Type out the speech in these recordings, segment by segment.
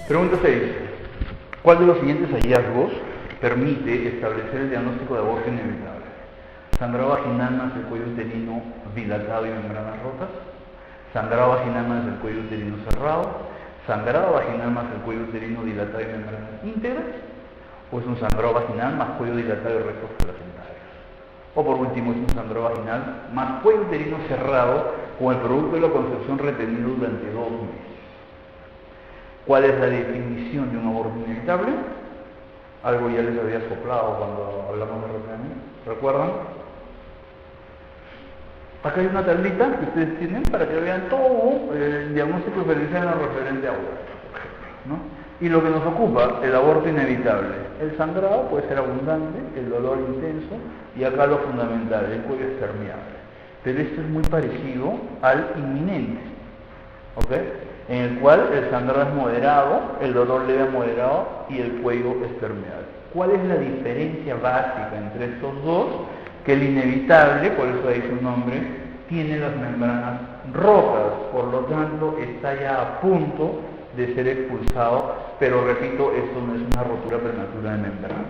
Pregunta 6. ¿Cuál de los siguientes hallazgos permite establecer el diagnóstico de aborto inevitable? Sangrado vaginal más el cuello uterino dilatado y membranas rotas, sangrado vaginal más el cuello uterino cerrado, sangrado vaginal más el cuello uterino dilatado y membranas íntegras, o es un sangrado vaginal más cuello dilatado y restos placentarios. O por último es un sangrado vaginal más cuello uterino cerrado con el producto de la concepción retenido durante 2 meses. ¿Cuál es la definición de un aborto inevitable? Algo ya les había soplado cuando hablamos de RPM, ¿recuerdan? Acá hay una tablita que ustedes tienen para que vean todo el diagnóstico diferencial en lo referente a aborto, por ejemplo, ¿no? Y lo que nos ocupa, el aborto inevitable. El sangrado puede ser abundante, el dolor intenso, y acá lo fundamental, el cuello es permeable. Pero esto es muy parecido al inminente, ¿ok? En el cual el sangrado es moderado, el dolor leve a moderado y el cuello es permeable. ¿Cuál es la diferencia básica entre estos dos? Que el inevitable, por eso ahí su nombre, tiene las membranas rotas, por lo tanto está ya a punto de ser expulsado, pero repito, esto no es una rotura prematura de membranas.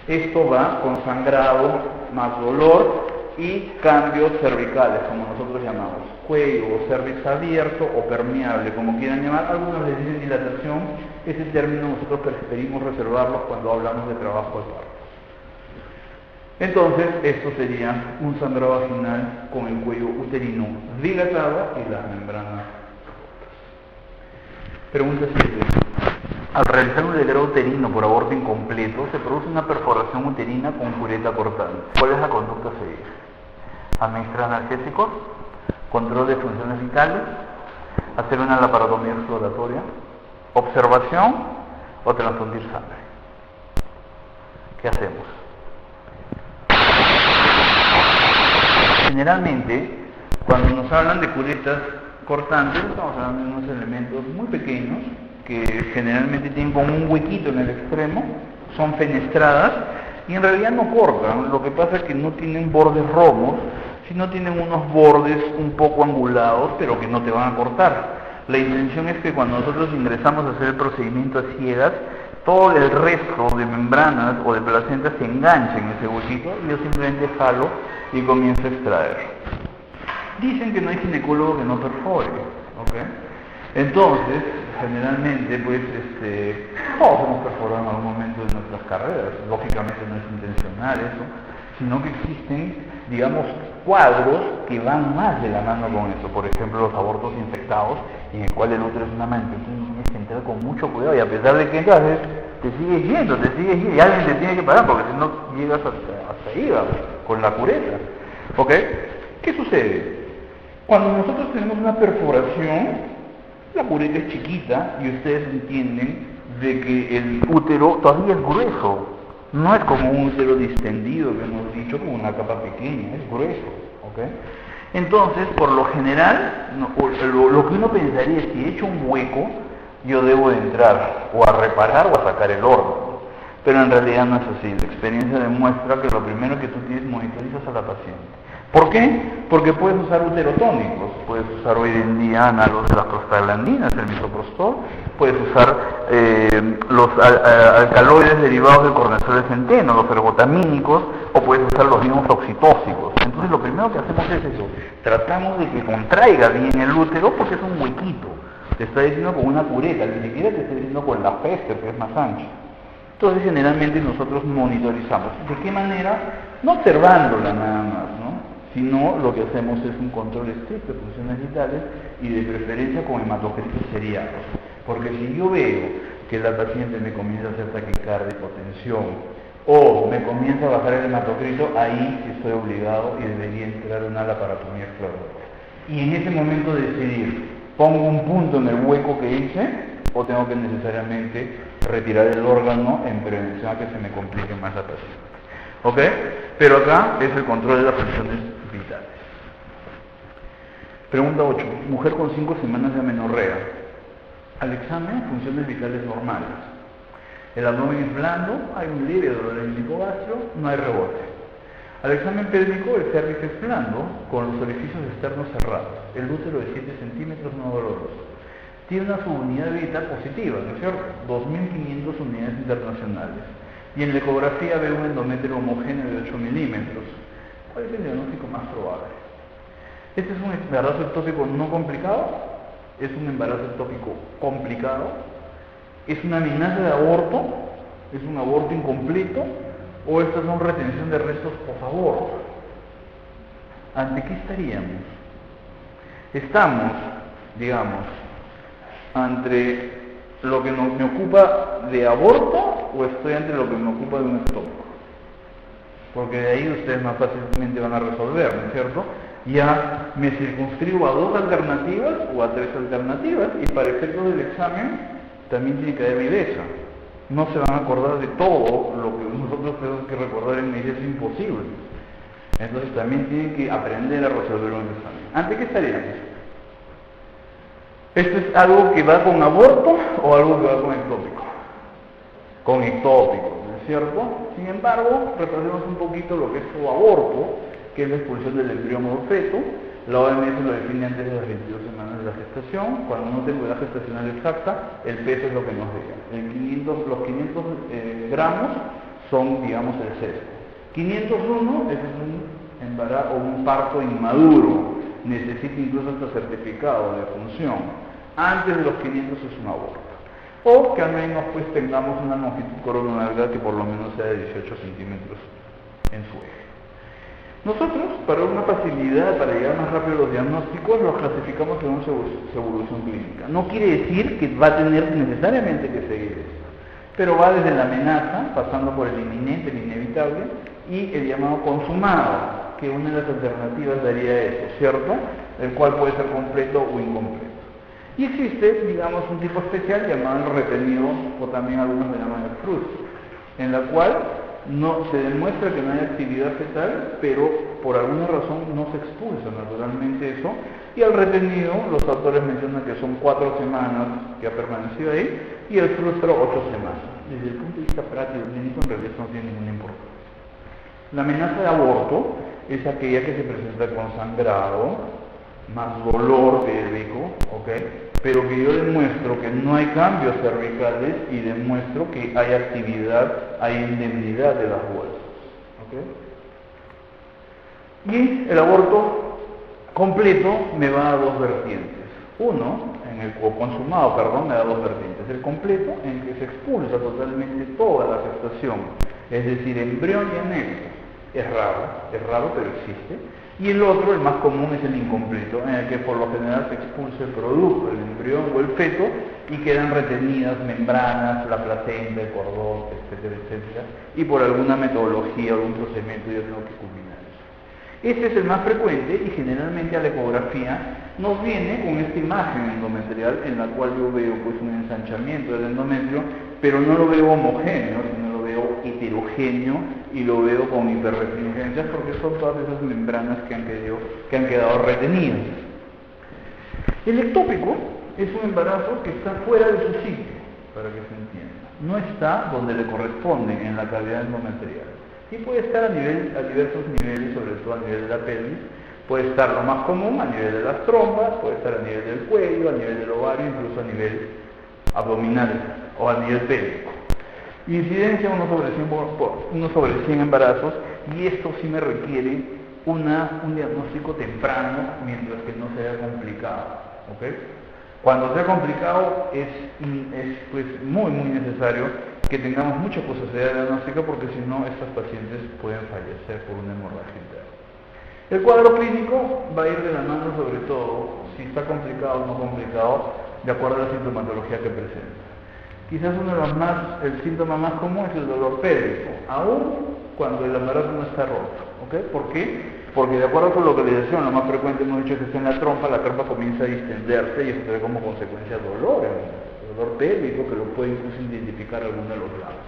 Esto va con sangrado más dolor y cambios cervicales, como nosotros llamamos, cuello o cervix abierto o permeable, como quieran llamar. Algunos les dicen dilatación. Ese término nosotros preferimos reservarlo cuando hablamos de trabajo al parto. Entonces, esto sería un sangrado vaginal con el cuello uterino dilatado y las membranas rotas. Pregunta 7. Al realizar un legrado uterino por aborto incompleto, se produce una perforación uterina con cureta cortante. ¿Cuál es la conducta a seguir? Administrar analgésicos, control de funciones vitales, hacer una laparotomía exploratoria, observación o transfundir sangre. ¿Qué hacemos? Generalmente, cuando nos hablan de curetas cortantes, estamos hablando de unos elementos muy pequeños que generalmente tienen como un huequito en el extremo, son fenestradas y en realidad no cortan. Lo que pasa es que no tienen bordes romos, sino tienen unos bordes un poco angulados, pero que no te van a cortar. La intención es que cuando nosotros ingresamos a hacer el procedimiento a ciegas, todo el resto de membranas o de placenta se engancha en ese huequito y yo simplemente jalo y comienzo a extraer. Dicen que no hay ginecólogo que no perfore, ¿ok? Entonces, generalmente, pues, todos hemos perforado en algún momento de nuestras carreras. Lógicamente no es intencional eso, sino que existen, digamos, cuadros que van más de la mano con eso. Por ejemplo, los abortos infectados, en el cual el útero es una mancha, entonces tienes que entrar con mucho cuidado y a pesar de que entras, te sigues yendo y alguien te tiene que parar porque si no llegas hasta ahí, con la cureta. ¿Ok? ¿Qué sucede? Cuando nosotros tenemos una perforación, la cureta es chiquita y ustedes entienden de que el útero todavía es grueso. No es como un útero distendido que hemos dicho, como una capa pequeña, es grueso, ¿ok? Entonces, por lo general, lo que uno pensaría es si he hecho un hueco, yo debo de entrar o a reparar o a sacar el órgano. Pero en realidad no es así. La experiencia demuestra que lo primero que tú tienes monitorizas a la paciente. ¿Por qué? Porque puedes usar uterotónicos, puedes usar hoy en día análogos de las prostaglandinas, el misoprostol, puedes usar los alcaloides derivados del cortisol de centeno, los ergotamínicos, o puedes usar los mismos oxitóxicos. Entonces lo primero que hacemos es eso, tratamos de que contraiga bien el útero porque es un huequito, te está diciendo con una cureta, ni siquiera te está diciendo con la peste, que es más ancha. Entonces generalmente nosotros monitorizamos. ¿De qué manera? No observándola nada más, ¿no? Sino lo que hacemos es un control estricto de funciones vitales y de preferencia con hematocritos seriados. Porque si yo veo que la paciente me comienza a hacer taquicardia, hipotensión, o me comienza a bajar el hematocrito, ahí sí estoy obligado y debería entrar una laparotomía exploratoria. Y en ese momento decidir, ¿pongo un punto en el hueco que hice o tengo que necesariamente retirar el órgano en prevención a que se me complique más la paciente? ¿Ok? Pero acá es el control de las funciones vitales. Pregunta 8. Mujer con 5 semanas de amenorrea. Al examen, funciones vitales normales. El abdomen es blando, hay un leve dolor en el hipogastrio, no hay rebote. Al examen pélvico, el cervix es blando, con los orificios externos cerrados. El útero de 7 centímetros no doloroso. tiene una subunidad vital positiva, ¿no es cierto? 2.500 unidades internacionales. Y en la ecografía ve un endometrio homogéneo de 8 milímetros. ¿Cuál es el diagnóstico más probable? Este es un embarazo ectópico no complicado, es un embarazo ectópico complicado, es una amenaza de aborto, es un aborto incompleto, o estas son retención de restos posaborto. ¿Ante qué estaríamos? Estamos, digamos, ante lo que me ocupa de aborto, o estoy ante lo que me ocupa de un ectópico. Porque de ahí ustedes más fácilmente van a resolver, ¿no es cierto? Ya me circunscribo a 2 alternativas o a 3 alternativas, y para efectos del examen también tiene que haber viveza. No se van a acordar de todo lo que nosotros tenemos que recordar en medida, es imposible. Entonces también tienen que aprender a resolver un examen. ¿Ante qué estaríamos? ¿Esto es algo que va con aborto o algo que va con ectópico? Con ectópico, ¿no es cierto? Sin embargo, repasemos un poquito lo que es su aborto, que es la expulsión del embrión o feto. La OMS lo define antes de las 22 semanas de la gestación. Cuando no tengo edad gestacional exacta, el peso es lo que nos diga. Los 500 gramos son, digamos, el sexo. 501, ese es un embarazo o un parto inmaduro. Necesita incluso hasta certificado de función. Antes de los 500 es un aborto. O que al menos pues tengamos una longitud coronal que por lo menos sea de 18 centímetros en su eje. Nosotros, para una facilidad, para llegar más rápido a los diagnósticos, los clasificamos según su evolución clínica. No quiere decir que va a tener necesariamente que seguir esto, pero va desde la amenaza, pasando por el inminente, el inevitable, y el llamado consumado, que una de las alternativas daría eso, ¿cierto? El cual puede ser completo o incompleto. Y existe, digamos, un tipo especial llamado el retenido, o también algunos le llaman el frustro, en la cual no se demuestra que no hay actividad fetal, pero por alguna razón no se expulsa naturalmente eso, y al retenido los autores mencionan que son 4 semanas que ha permanecido ahí, y el frustro 8 semanas. Desde el punto de vista práctico clínico en realidad no tiene ninguna importancia. La amenaza de aborto es aquella que se presenta con sangrado, más dolor pélvico, ¿ok? Pero que yo demuestro que no hay cambios cervicales y demuestro que hay actividad, hay indemnidad de las bolsas, ¿ok? Y el aborto completo me va a 2 vertientes. Uno, consumado, me da 2 vertientes. El completo, en que se expulsa totalmente toda la gestación, es decir, embrión y anexo. Es raro, pero existe. Y el otro, el más común, es el incompleto, en el que por lo general se expulsa el producto, el embrión o el feto, y quedan retenidas membranas, la placenta, el cordón, etcétera, etcétera, y por alguna metodología o algún procedimiento yo tengo que culminar eso. Este es el más frecuente y generalmente a la ecografía nos viene con esta imagen endometrial en la cual yo veo pues un ensanchamiento del endometrio, pero no lo veo homogéneo, sino lo veo heterogéneo y lo veo con hiperrestringencias porque son todas esas membranas que han quedado retenidas. El ectópico es un embarazo que está fuera de su sitio, para que se entienda. No está donde le corresponde en la cavidad endometrial. Y puede estar a diversos niveles, sobre todo a nivel de la pelvis. Puede estar lo más común a nivel de las trompas, puede estar a nivel del cuello, a nivel del ovario, incluso a nivel abdominal o a nivel pélvico. Incidencia 1 sobre 100 embarazos, y esto sí me requiere un diagnóstico temprano mientras que no sea complicado, ¿ok? Cuando sea complicado es pues muy necesario que tengamos mucha posibilidad de diagnóstica, porque si no estas pacientes pueden fallecer por una hemorragia interna. El cuadro clínico va a ir de la mano sobre todo si está complicado o no complicado de acuerdo a la sintomatología que presenta. Quizás el síntoma más común es el dolor pélvico, aún cuando el embarazo no está roto, ¿ok? ¿Por qué? Porque de acuerdo con la localización, lo más frecuente hemos dicho que está en la trompa comienza a distenderse y eso trae como consecuencia dolor pélvico, que lo puede incluso identificar alguno de los lados.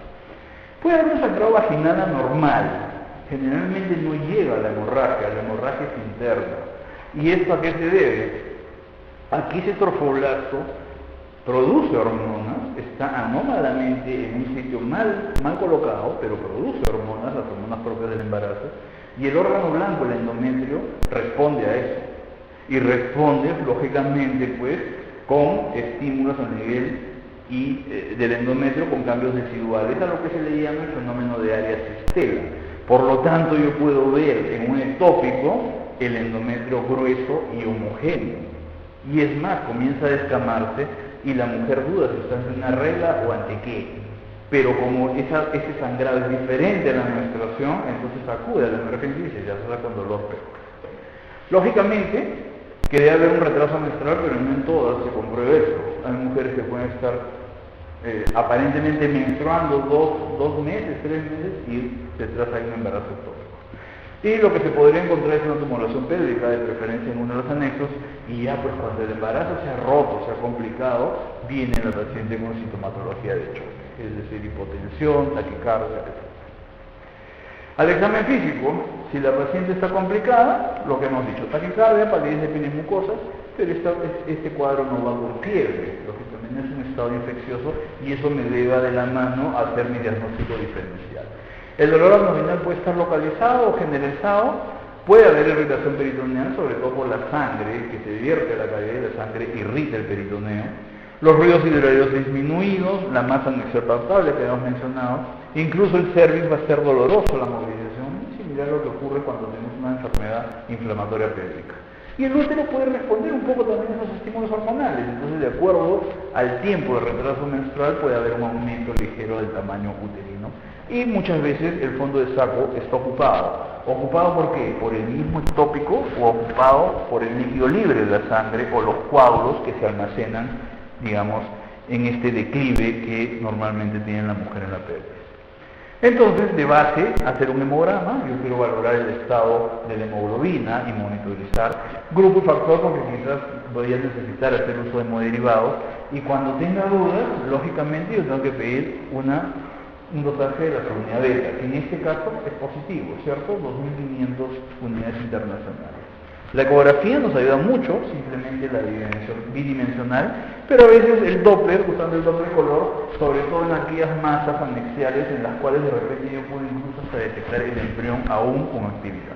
Puede haber un sangrado vaginal anormal, generalmente no llega a la hemorragia es interna. ¿Y esto a qué se debe? Aquí ese trofoblasto produce hormonas, está anómalamente en un sitio mal colocado, pero produce hormonas, las hormonas propias del embarazo, y el órgano blanco, el endometrio, responde a eso. Y responde, lógicamente, pues, con estímulos a nivel del endometrio con cambios residuales, a lo que se le llama el fenómeno de área cistela. Por lo tanto, yo puedo ver en un ectópico el endometrio grueso y homogéneo. Y es más, comienza a descamarse y la mujer duda si está ante una regla o ante qué. Pero como ese sangrado es diferente a la menstruación, entonces acude a la emergencia y se trata con dolor peor. Lógicamente, que debe haber un retraso menstrual, pero no en todas se comprueba eso. Hay mujeres que pueden estar aparentemente menstruando 2 meses, 3 meses y detrás hay un embarazo ectópico. Y lo que se podría encontrar es una tumulación pélvica, de preferencia en uno de los anexos, y ya pues cuando el embarazo se ha roto, se ha complicado, viene la paciente con sintomatología de choque, es decir, hipotensión, taquicardia, etc. Al examen físico, si la paciente está complicada, lo que hemos dicho, taquicardia, palidez de piel y mucosas, pero este cuadro no va con fiebre, lógicamente es un estado infeccioso y eso me lleva de la mano a hacer mi diagnóstico diferencial. El dolor abdominal puede estar localizado o generalizado, puede haber irritación peritoneal, sobre todo por la sangre que se vierte a la cavidad y la sangre irrita el peritoneo. Los ruidos hidroaéreos disminuidos, la masa anexial palpable que hemos mencionado, incluso el cervix va a ser doloroso, la movilización, similar a lo que ocurre cuando tenemos una enfermedad inflamatoria pélvica. Y el útero puede responder un poco también a esos estímulos hormonales, entonces de acuerdo al tiempo de retraso menstrual puede haber un aumento ligero del tamaño uterino. Y muchas veces el fondo de saco está ocupado. ¿Ocupado por qué? Por el mismo ectópico o ocupado por el líquido libre de la sangre o los coágulos que se almacenan, digamos, en este declive que normalmente tiene la mujer en la pelvis. Entonces, de base, hacer un hemograma, yo quiero valorar el estado de la hemoglobina y monitorizar grupo y factor porque quizás voy a necesitar hacer uso de hemoderivados y cuando tenga dudas, lógicamente yo tengo que pedir un dosaje de la unidad beta, que en este caso es positivo, ¿cierto? 2.500 unidades internacionales. La ecografía nos ayuda mucho, simplemente la bidimensional, pero a veces el Doppler, usando el Doppler color, sobre todo en aquellas masas anexiales en las cuales de repente yo puedo incluso hasta detectar el embrión aún con actividad.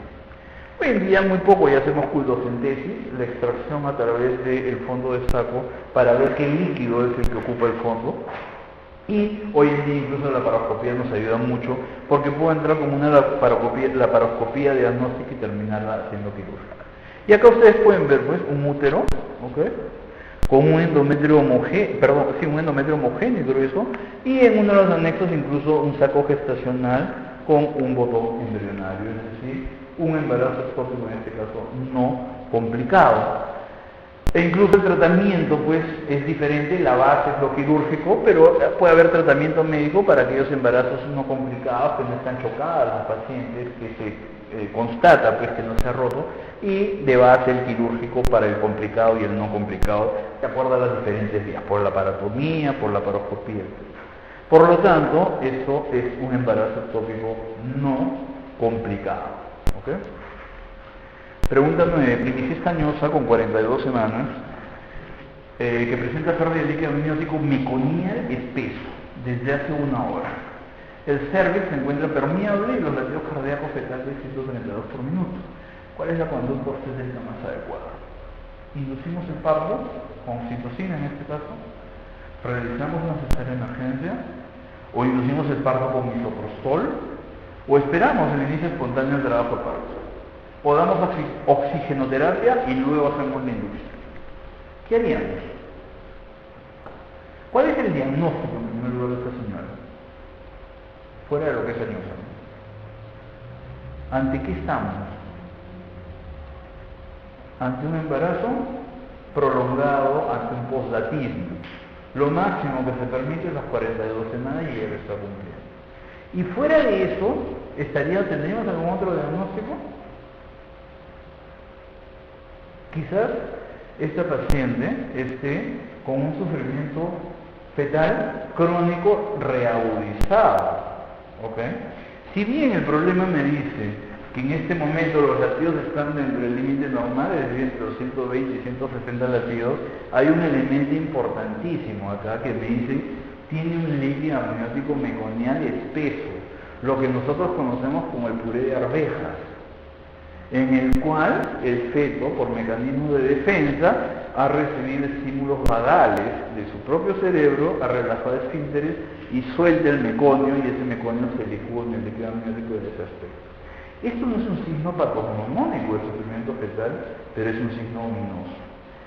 Hoy en día muy poco ya hacemos cultocentesis, la extracción a través del fondo de saco para ver qué líquido es el que ocupa el fondo. Y hoy en día incluso la laparoscopía nos ayuda mucho porque puedo entrar como una laparoscopía diagnóstica y terminarla haciendo quirúrgica. Y acá ustedes pueden ver pues un útero, ¿ok? Con un endometrio homogéneo y grueso, y en uno de los anexos incluso un saco gestacional con un botón embrionario, es decir, un embarazo ectópico en este caso no complicado. E incluso el tratamiento pues es diferente, la base es lo quirúrgico, pero puede haber tratamiento médico para aquellos embarazos no complicados, que no están chocadas las pacientes, que se constata pues que no se ha roto, y de base el quirúrgico para el complicado y el no complicado, de acuerdo a las diferentes vías, por la laparotomía, por la laparoscopía, etc. Por lo tanto, eso es un embarazo ectópico no complicado. ¿Okay? Pregunta 9. Plinicie estañosa con 42 semanas que presenta pérdida de líquido amniótico meconial espeso desde hace 1 hora. El cervix se encuentra permeable y los latidos cardíacos fetales de 132 por minuto. ¿Cuál es la conducta obstétrica más adecuada? Inducimos el parto con oxitocina en este caso, realizamos una cesárea de emergencia, o inducimos el parto con misoprostol, o esperamos el inicio espontáneo del trabajo de parto. O damos oxigenoterapia y luego hacemos la inducción. ¿Qué haríamos? ¿Cuál es el diagnóstico en primer lugar de esta señora? Fuera de lo que es añosa. ¿Ante qué estamos? Ante un embarazo prolongado, ante un postdatismo. Lo máximo que se permite es las 42 semanas y ella está cumpliendo. Y fuera de eso, ¿tendríamos algún otro diagnóstico? Quizás esta paciente esté con un sufrimiento fetal crónico reagudizado. ¿Okay? Si bien el problema me dice que en este momento los latidos están dentro del límite normal, es decir, entre los 120 y 170 latidos, hay un elemento importantísimo acá que me dice, tiene un líquido amniótico meconial espeso, lo que nosotros conocemos como el puré de arvejas, en el cual el feto, por mecanismo de defensa, a recibir estímulos vagali de su propio cerebro, a relajar esfínteres y suelta el meconio, y ese meconio se licúa en el líquido amniótico de ese aspecto. Esto no es un signo patognomónico del sufrimiento fetal, pero es un signo ominoso.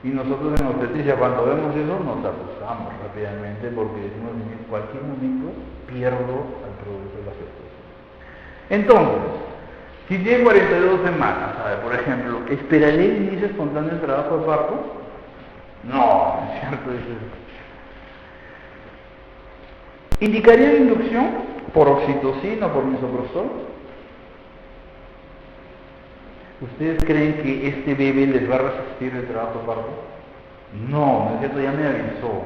Y nosotros en obstetricia, cuando vemos eso, nos asustamos rápidamente porque decimos, en cualquier momento pierdo al producto de la gestación. Entonces, si tiene 42 semanas, por ejemplo, ¿esperaré el inicio espontáneo del trabajo de parto? No, es cierto. ¿Indicaría la inducción por oxitocina o por misoprostol? ¿Ustedes creen que este bebé les va a resistir el trabajo de parto? No, es cierto, ya me avisó.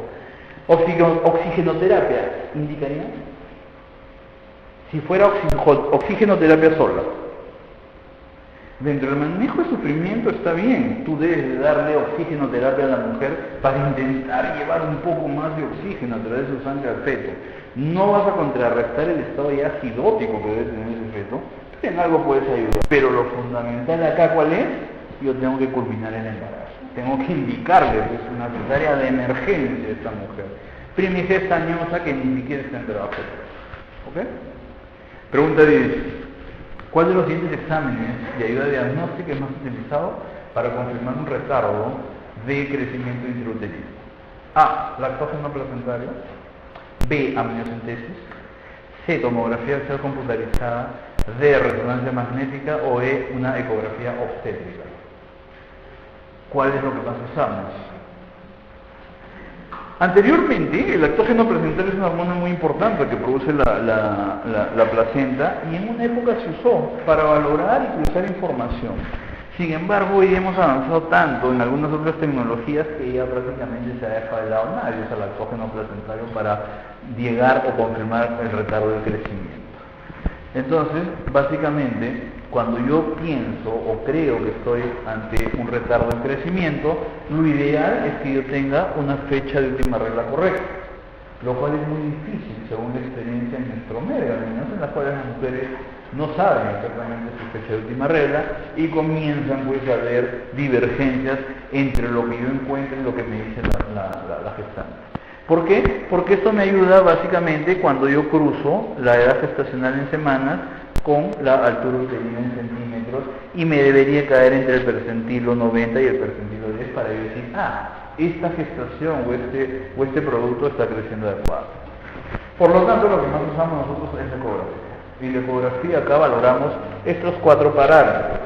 ¿Oxigenoterapia indicaría? Si fuera oxigenoterapia sola. Dentro del manejo de sufrimiento está bien, tú debes de darle oxigenoterapia a la mujer para intentar llevar un poco más de oxígeno a través de su sangre al feto. No vas a contrarrestar el estado ya acidótico que debe tener ese feto, pero en algo puedes ayudar. Pero lo fundamental acá, ¿cuál es? Yo tengo que culminar el embarazo. Tengo que indicarle que es una cesárea de emergencia de esta mujer. Primigestañosa que ni siquiera está en trabajo. ¿Ok? Pregunta 10. ¿Cuál de los siguientes exámenes de ayuda diagnóstica es más utilizado para confirmar un retardo de crecimiento intrauterino? A. Lactógeno placentario. B. Amniocentesis. C. Tomografía axial computarizada. D. Resonancia magnética. O E. Una ecografía obstétrica. ¿Cuál es lo que más usamos? Anteriormente, el lactógeno placentario es una hormona muy importante que produce la placenta, y en una época se usó para valorar y cruzar información. Sin embargo, hoy hemos avanzado tanto en algunas otras tecnologías que ya prácticamente se ha dejado de lado. Nadie usa lactógeno placentario para llegar o confirmar el retardo de crecimiento. Entonces, básicamente, cuando yo pienso o creo que estoy ante un retardo en crecimiento, lo ideal es que yo tenga una fecha de última regla correcta, lo cual es muy difícil según la experiencia en nuestro medio, en las cuales las mujeres no saben exactamente su fecha de última regla y comienzan pues a haber divergencias entre lo que yo encuentro y lo que me dice la gestante. ¿Por qué? Porque esto me ayuda básicamente cuando yo cruzo la edad gestacional en semanas con la altura uterina en centímetros, y me debería caer entre el percentilo 90 y el percentilo 10 para yo decir, esta gestación o este producto está creciendo adecuado. Por lo tanto, lo que más usamos nosotros es la ecografía. Y la ecografía acá valoramos estos 4 parámetros: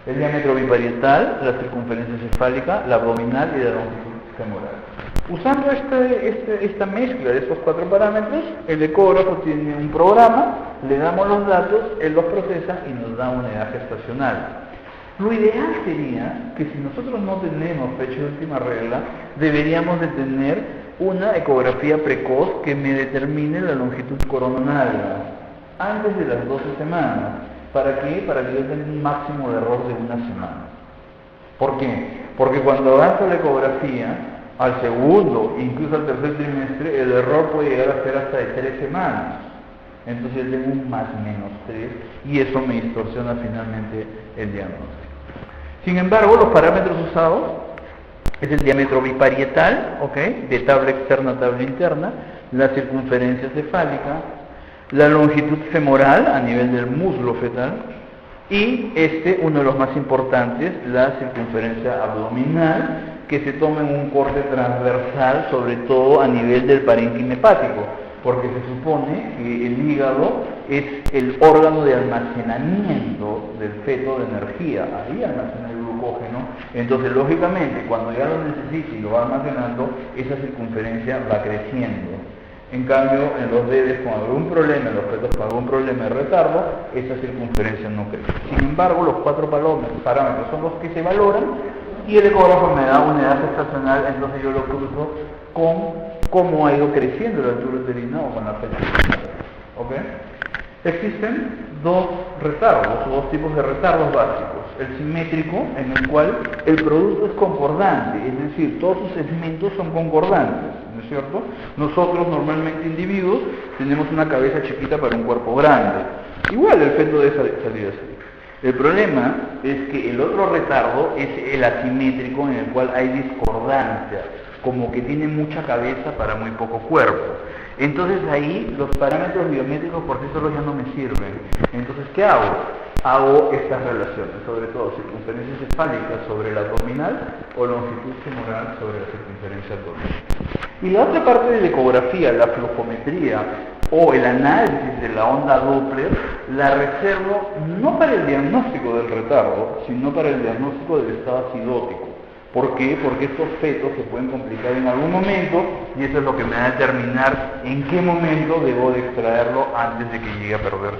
el diámetro biparietal, la circunferencia cefálica, la abdominal y la longitud femoral. Usando esta mezcla de estos 4 parámetros, el ecógrafo tiene un programa, le damos los datos, él los procesa y nos da una edad gestacional. Lo ideal sería que si nosotros no tenemos fecha de última regla, deberíamos de tener una ecografía precoz que me determine la longitud coronal antes de las 12 semanas. ¿Para qué? Para que yo tenga un máximo de error de 1 semana. ¿Por qué? Porque cuando avanza la ecografía, al segundo, incluso al tercer trimestre, el error puede llegar a ser hasta de 3 semanas. Entonces yo tengo un más menos 3 y eso me distorsiona finalmente el diagnóstico. Sin embargo, los parámetros usados es el diámetro biparietal, de tabla externa a tabla interna, la circunferencia cefálica, la longitud femoral a nivel del muslo fetal, y uno de los más importantes, la circunferencia abdominal, que se toma en un corte transversal, sobre todo a nivel del parénquima hepático, porque se supone que el hígado es el órgano de almacenamiento del feto de energía, ahí almacena el glucógeno. Entonces, lógicamente, cuando ya lo necesita y lo va almacenando, esa circunferencia va creciendo. En cambio, en los bebés, cuando hay un problema, en los fetos con algún problema de retardo, esa circunferencia no crece. Sin embargo, los 4 parámetros son los que se valoran, y el ecógrafo me da una edad gestacional, entonces yo lo cruzo con cómo ha ido creciendo la altura uterina o con la fecha. Existen 2 retardos, o 2 tipos de retardos básicos. El simétrico, en el cual el producto es concordante, es decir, todos sus segmentos son concordantes, ¿no es cierto? Nosotros, normalmente individuos, tenemos una cabeza chiquita para un cuerpo grande. Igual el feto debe salir así. El problema es que el otro retardo es el asimétrico, en el cual hay discordancia, como que tiene mucha cabeza para muy poco cuerpo. Entonces ahí los parámetros biométricos por sí solos ya no me sirven. Entonces, ¿qué hago? Hago estas relaciones, sobre todo circunferencia cefálica sobre la abdominal o longitud femoral sobre la circunferencia abdominal. Y la otra parte de la ecografía, la flujometría o el análisis de la onda Doppler, la reservo no para el diagnóstico del retardo, sino para el diagnóstico del estado acidótico. ¿Por qué? Porque estos fetos se pueden complicar en algún momento y eso es lo que me va a determinar en qué momento debo de extraerlo antes de que llegue a perder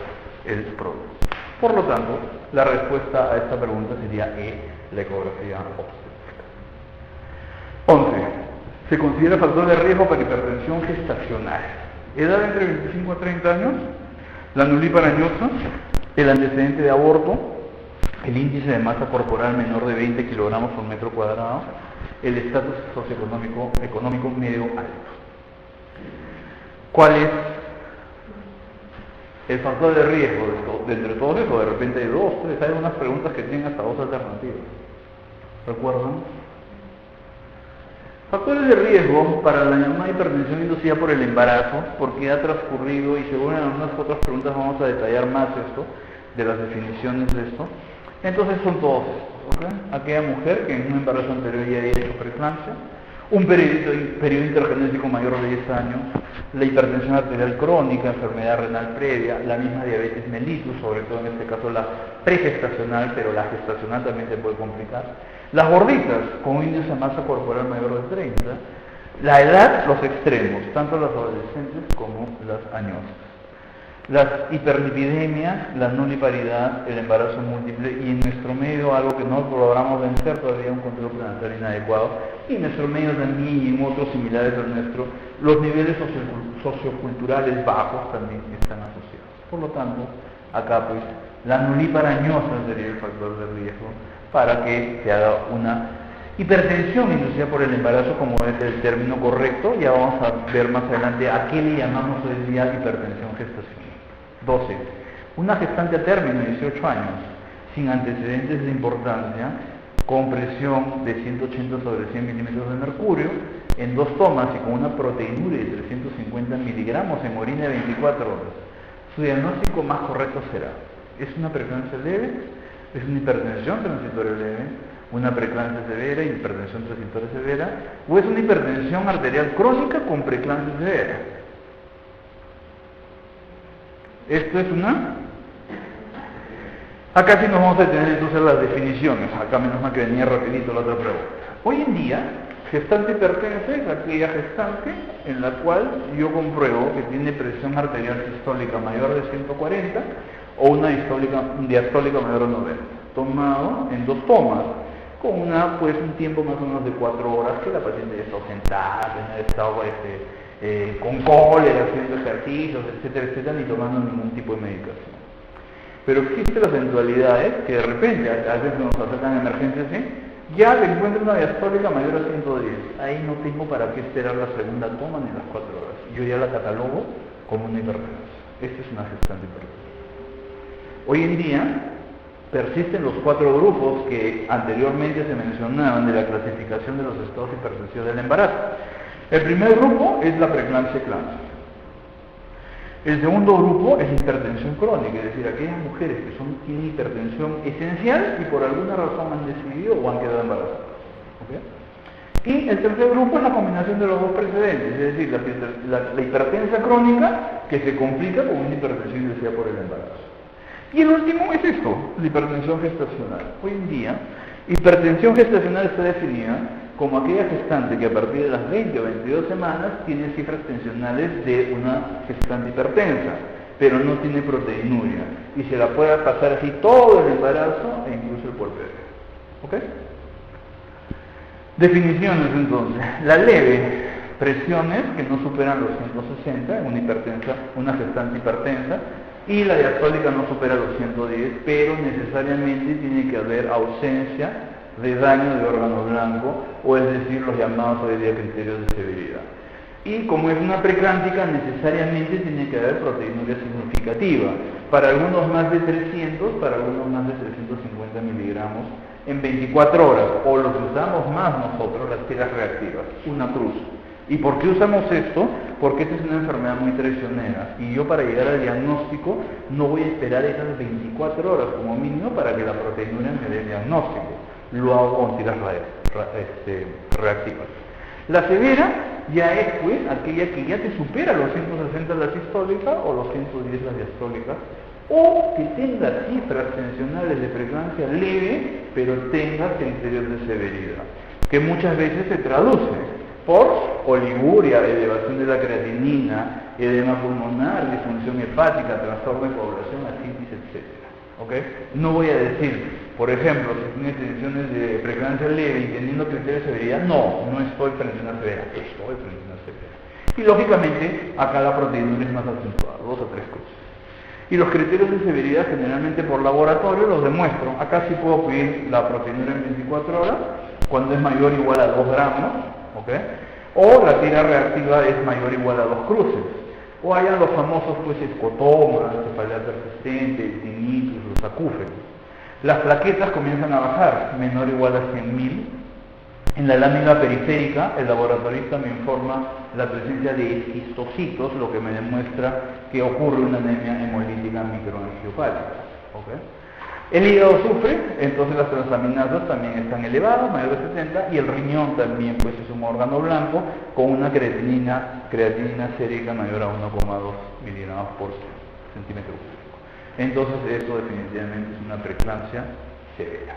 el producto. Por lo tanto, la respuesta a esta pregunta sería E, la ecografía obstétrica. 11. Se considera factor de riesgo para hipertensión gestacional. Edad entre 25 a 30 años, la nulípara añosa, el antecedente de aborto, el índice de masa corporal menor de 20 kilogramos por metro cuadrado, el estatus socioeconómico medio alto. ¿Cuál es el factor de riesgo de entre todos esos? De repente hay dos, tres, hay unas preguntas que tienen hasta dos alternativas. ¿Recuerdan? Factores de riesgo para la llamada hipertensión inducida por el embarazo, porque ha transcurrido, y según en algunas otras preguntas vamos a detallar más esto, de las definiciones de esto. Entonces son todos estos, ¿ok? Aquella mujer que en un embarazo anterior ya había hecho preeclampsia, un periodo intergenésico mayor de 10 años, la hipertensión arterial crónica, enfermedad renal previa, la misma diabetes mellitus, sobre todo en este caso la pregestacional, pero la gestacional también se puede complicar, las gorditas con un índice de masa corporal mayor de 30, la edad, los extremos, tanto las adolescentes como las añosas. Las hiperlipidemias, la nuliparidad, el embarazo múltiple y en nuestro medio algo que no logramos vencer todavía, un control prenatal inadecuado, y en nuestro medio también y en otros similares al nuestro, los niveles socioculturales bajos también están asociados. Por lo tanto, acá pues la nulípara añosa sería el factor de riesgo para que se haga una hipertensión inducida por el embarazo, como es el término correcto. Ya vamos a ver más adelante a qué le llamamos hoy día hipertensión gestacional. 12. Una gestante a término de 18 años, sin antecedentes de importancia, con presión de 180 sobre 100 milímetros de mercurio, en 2 tomas y con una proteinuria de 350 miligramos en orina de 24 horas. Su diagnóstico más correcto será: ¿es una preeclampsia leve? ¿Es una hipertensión transitoria leve? ¿Una preeclampsia severa, hipertensión transitoria severa? ¿O es una hipertensión arterial crónica con preeclampsia severa? Esto es una... Acá sí nos vamos a detener entonces las definiciones. Acá menos mal que venía rapidito la otra pregunta. Hoy en día, gestante hipertensa es aquella gestante en la cual yo compruebo que tiene presión arterial sistólica mayor de 140 o una diastólica mayor de 90, tomado en 2 tomas, con un tiempo más o menos de 4 horas, que la paciente ya está sentada, ha estado con cólera, haciendo ejercicios, etcétera, etcétera, ni tomando ningún tipo de medicación. Pero existen las eventualidades que de repente, a veces nos acercan emergencias, ya le encuentro una diastólica mayor a 110. Ahí no tengo para qué esperar la segunda toma ni las 4 horas. Yo ya la catalogo como una hipertensión. Esta es una gestante hipertensa. Hoy en día persisten los 4 grupos que anteriormente se mencionaban de la clasificación de los estados hipertensivos del embarazo. El primer grupo es la preeclampsia-eclampsia. El segundo grupo es hipertensión crónica, es decir, aquellas mujeres que tienen hipertensión esencial y por alguna razón han decidido o han quedado embarazadas. ¿Okay? Y el tercer grupo es la combinación de los dos precedentes, es decir, la hipertensa crónica que se complica con una hipertensión inducida por el embarazo. Y el último es esto, la hipertensión gestacional. Hoy en día, hipertensión gestacional está definida como aquella gestante que a partir de las 20 o 22 semanas tiene cifras tensionales de una gestante hipertensa, pero no tiene proteinuria, y se la puede pasar así todo el embarazo e incluso el puerperio. ¿Ok? Definiciones entonces. La leve, presiones que no superan los 160 en una gestante hipertensa, y la diastólica no supera los 110, pero necesariamente tiene que haber ausencia de daño de órgano blanco, o es decir, los llamados hoy día criterios de severidad. Y como es una preclántica, necesariamente tiene que haber proteinuria significativa, para algunos más de 300, para algunos más de 350 miligramos en 24 horas, o lo que usamos más nosotros, las tiras reactivas, una cruz. ¿Y por qué usamos esto? Porque esta es una enfermedad muy traicionera y yo para llegar al diagnóstico no voy a esperar esas 24 horas como mínimo para que la proteinúria me dé el diagnóstico. Lo hago con tiras reactivas. La severa ya es pues aquella que ya te supera los 160 la sistólica o los 110 la diastólica, o que tenga cifras tensionales de frecuencia leve pero tenga criterios de severidad, que muchas veces se traduce por oliguria, elevación de la creatinina, edema pulmonar, disfunción hepática, trastorno de coagulación, ascitis, etc. ¿Okay? No voy a decir, por ejemplo, si tienes tensiones de frecuencia leve y teniendo criterios de severidad, no estoy frente a una severa, estoy frente a una severa. Y lógicamente, acá la proteinúria es más acentuada, 2 a 3 cruces. Y los criterios de severidad generalmente por laboratorio los demuestro. Acá sí puedo pedir la proteinúria en 24 horas, cuando es mayor o igual a 2 gramos, ¿okay? O la tira reactiva es mayor o igual a 2 cruces. O hayan los famosos pues escotomas, cefalea persistente, tinnitus, los acúfenos. Las plaquetas comienzan a bajar, menor o igual a 100.000. En la lámina periférica, el laboratorista me informa la presencia de esquistocitos, lo que me demuestra que ocurre una anemia hemolítica microangiopática. ¿Okay? El hígado sufre, entonces las transaminasas también están elevadas, mayor de 70, y el riñón también pues es un órgano blanco con una creatinina sérica mayor a 1,2 miligramos por centímetro cúbico. Entonces esto definitivamente es una preeclampsia severa.